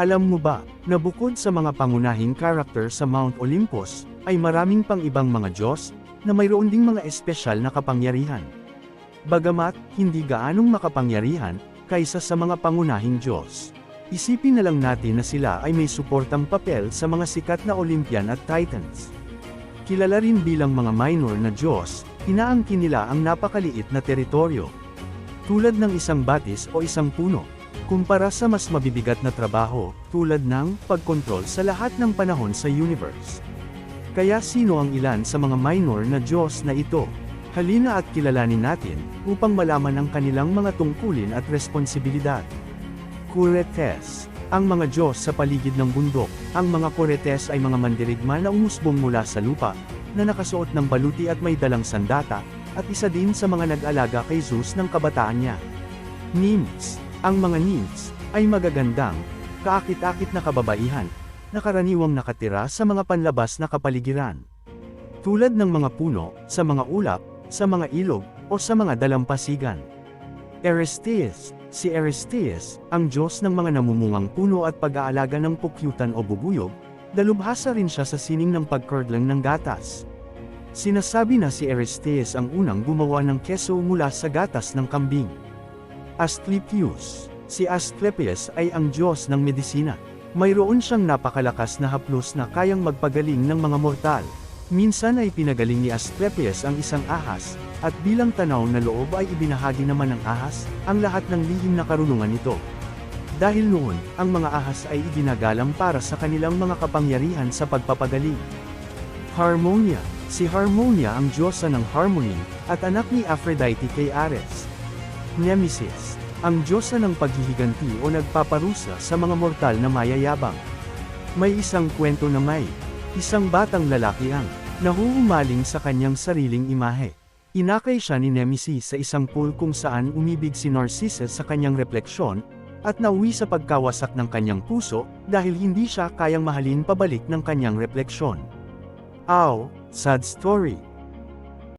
Alam mo ba, na bukod sa mga pangunahing karakter sa Mount Olympus, ay maraming pang ibang mga Diyos, na mayroon ding mga espesyal na kapangyarihan. Bagamat, hindi gaanong makapangyarihan, kaysa sa mga pangunahing Diyos. Isipin na lang natin na sila ay may suportang papel sa mga sikat na Olympian at Titans. Kilala rin bilang mga minor na Diyos, inaangkin nila ang napakaliit na teritoryo. Tulad ng isang batis o isang puno, kumpara sa mas mabibigat na trabaho, tulad ng pagkontrol sa lahat ng panahon sa universe. Kaya sino ang ilan sa mga minor na Diyos na ito? Halina at kilalanin natin, upang malaman ang kanilang mga tungkulin at responsibilidad. Kuretes. Ang mga Diyos sa paligid ng bundok. Ang mga Kuretes ay mga mandirigma na umusbong mula sa lupa, na nakasuot ng baluti at may dalang sandata, at isa din sa mga nag-alaga kay Zeus ng kabataan niya. Nymphs. Ang mga nymphs ay magagandang, kaakit-akit na kababaihan, na karaniwang nakatira sa mga panlabas na kapaligiran. Tulad ng mga puno, sa mga ulap, sa mga ilog, o sa mga dalampasigan. Eurystheus. Si Eurystheus, ang Diyos ng mga namumungang puno at pag-aalaga ng pukyutan o bubuyog, dalubhasa rin siya sa sining ng pagkurdlang ng gatas. Sinasabi na si Eurystheus ang unang gumawa ng keso mula sa gatas ng kambing. Asclepius. Si Asclepius ay ang Diyos ng medisina. Mayroon siyang napakalakas na haplos na kayang magpagaling ng mga mortal. Minsan ay pinagaling ni Asclepius ang isang ahas, at bilang tanaw na loob ay ibinahagi naman ng ahas, ang lahat ng lihim na karunungan nito. Dahil noon, ang mga ahas ay iginagalang para sa kanilang mga kapangyarihan sa pagpapagaling. Harmonia. Si Harmonia ang diyosa ng harmony, at anak ni Aphrodite kay Ares. Nemesis. Ang diyosa ng paghihiganti o nagpaparusa sa mga mortal na mayayabang. May isang kwento na may isang batang lalaki ang nahuhumaling sa kanyang sariling imahe. Inakay siya ni Nemesis sa isang pool kung saan umibig si Narcissus sa kanyang refleksyon, at nauwi sa pagkawasak ng kanyang puso, dahil hindi siya kayang mahalin pabalik ng kanyang refleksyon. Sad story.